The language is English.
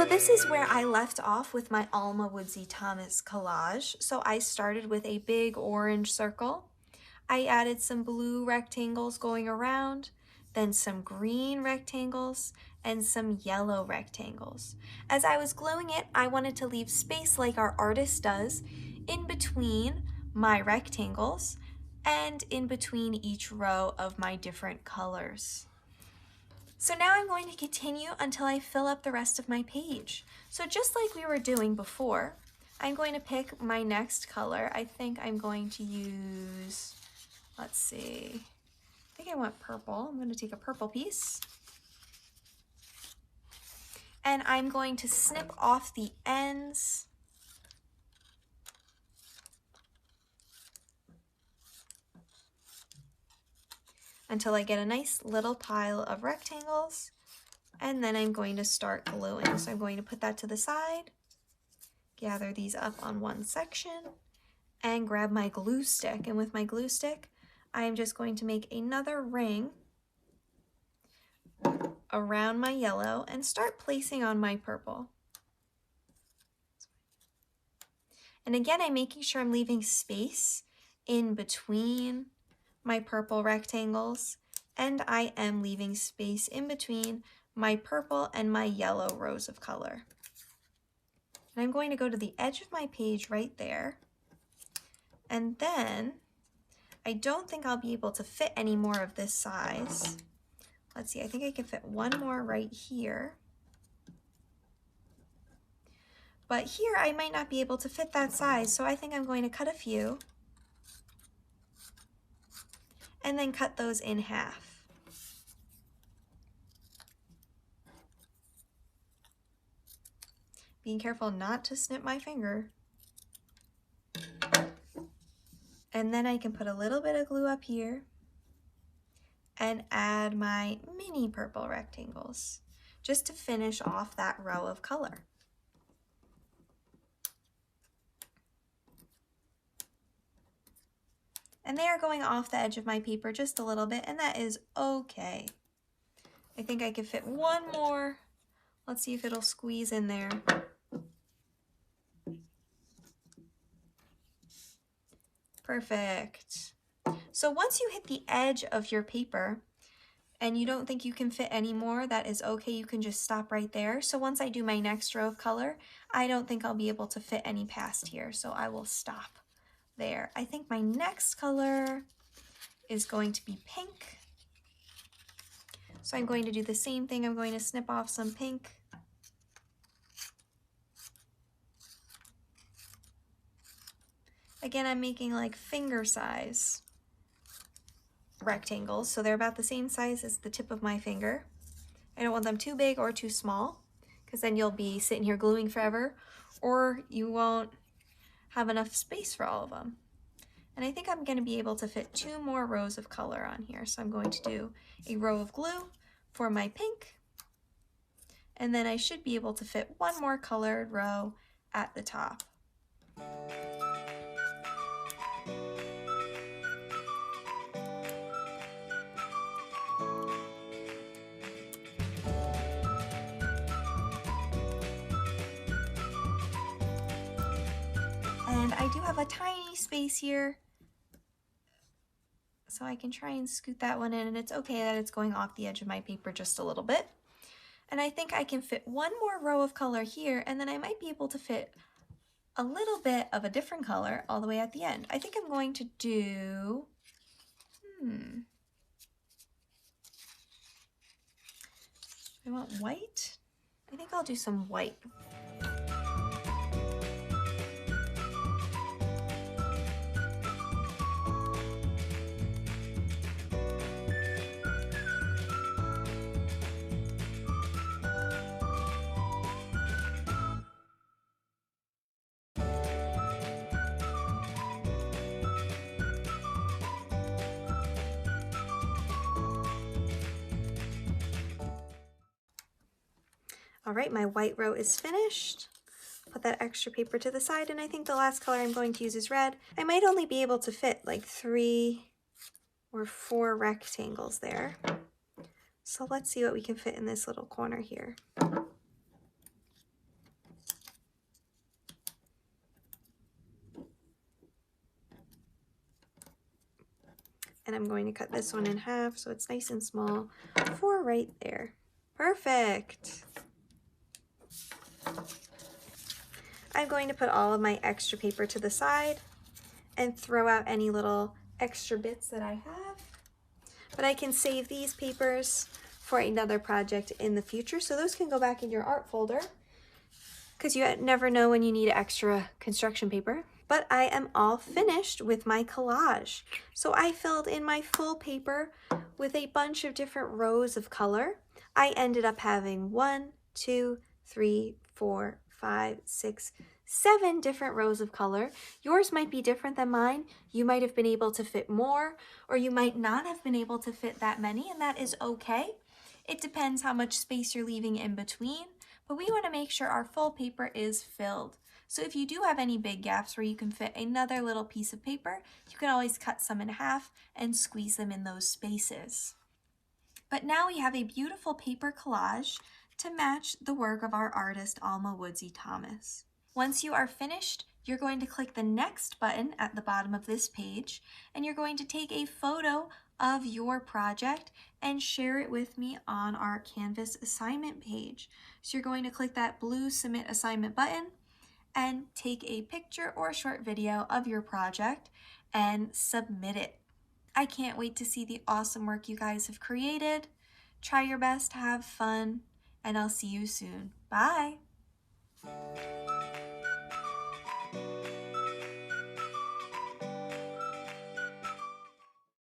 So this is where I left off with my Alma Woodsey Thomas collage. So I started with a big orange circle. I added some blue rectangles going around, then some green rectangles, and some yellow rectangles. As I was gluing it, I wanted to leave space like our artist does in between my rectangles and in between each row of my different colors. So now I'm going to continue until I fill up the rest of my page. So just like we were doing before, I'm going to pick my next color. I think I'm going to use, let's see, I think I want purple. I'm going to take a purple piece. And I'm going to snip off the ends until I get a nice little pile of rectangles, and then I'm going to start gluing. So I'm going to put that to the side, gather these up on one section, and grab my glue stick. And with my glue stick, I am just going to make another ring around my yellow and start placing on my purple. And again, I'm making sure I'm leaving space in between my purple rectangles, and I am leaving space in between my purple and my yellow rows of color. And I'm going to go to the edge of my page right there, and then I don't think I'll be able to fit any more of this size. Let's see, I think I can fit one more right here. But here I might not be able to fit that size, so I think I'm going to cut a few and then cut those in half. Being careful not to snip my finger. And then I can put a little bit of glue up here and add my mini purple rectangles just to finish off that row of color. And they are going off the edge of my paper just a little bit, and that is okay. I think I can fit one more. Let's see if it'll squeeze in there. Perfect. So once you hit the edge of your paper and you don't think you can fit any more, that is okay. You can just stop right there. So once I do my next row of color, I don't think I'll be able to fit any past here, so I will stop there. I think my next color is going to be pink. So I'm going to do the same thing. I'm going to snip off some pink. Again, I'm making like finger size rectangles, so they're about the same size as the tip of my finger. I don't want them too big or too small, because then you'll be sitting here gluing forever, or you won't have enough space for all of them. And I think I'm going to be able to fit two more rows of color on here, so I'm going to do a row of glue for my pink, and then I should be able to fit one more colored row at the top. And I do have a tiny space here, so I can try and scoot that one in, and it's okay that it's going off the edge of my paper just a little bit. And I think I can fit one more row of color here, and then I might be able to fit a little bit of a different color all the way at the end. I think I'm going to do, I want white. I think I'll do some white. All right, my white row is finished. Put that extra paper to the side, and I think the last color I'm going to use is red. I might only be able to fit like 3 or 4 rectangles there. So let's see what we can fit in this little corner here. And I'm going to cut this one in half so it's nice and small for right there. Perfect. I'm going to put all of my extra paper to the side and throw out any little extra bits that I have. But I can save these papers for another project in the future, so those can go back in your art folder because you never know when you need extra construction paper. But I am all finished with my collage. So I filled in my full paper with a bunch of different rows of color. I ended up having 1, 2, 3, 4, 5, 6, 7 different rows of color. Yours might be different than mine. You might have been able to fit more, or you might not have been able to fit that many, and that is okay. It depends how much space you're leaving in between, but we want to make sure our full paper is filled. So if you do have any big gaps where you can fit another little piece of paper, you can always cut some in half and squeeze them in those spaces. But now we have a beautiful paper collage to match the work of our artist Alma Woodsey Thomas. Once you are finished, you're going to click the next button at the bottom of this page, and you're going to take a photo of your project and share it with me on our Canvas assignment page. So you're going to click that blue Submit Assignment button and take a picture or a short video of your project and submit it. I can't wait to see the awesome work you guys have created. Try your best, have fun, and I'll see you soon. Bye!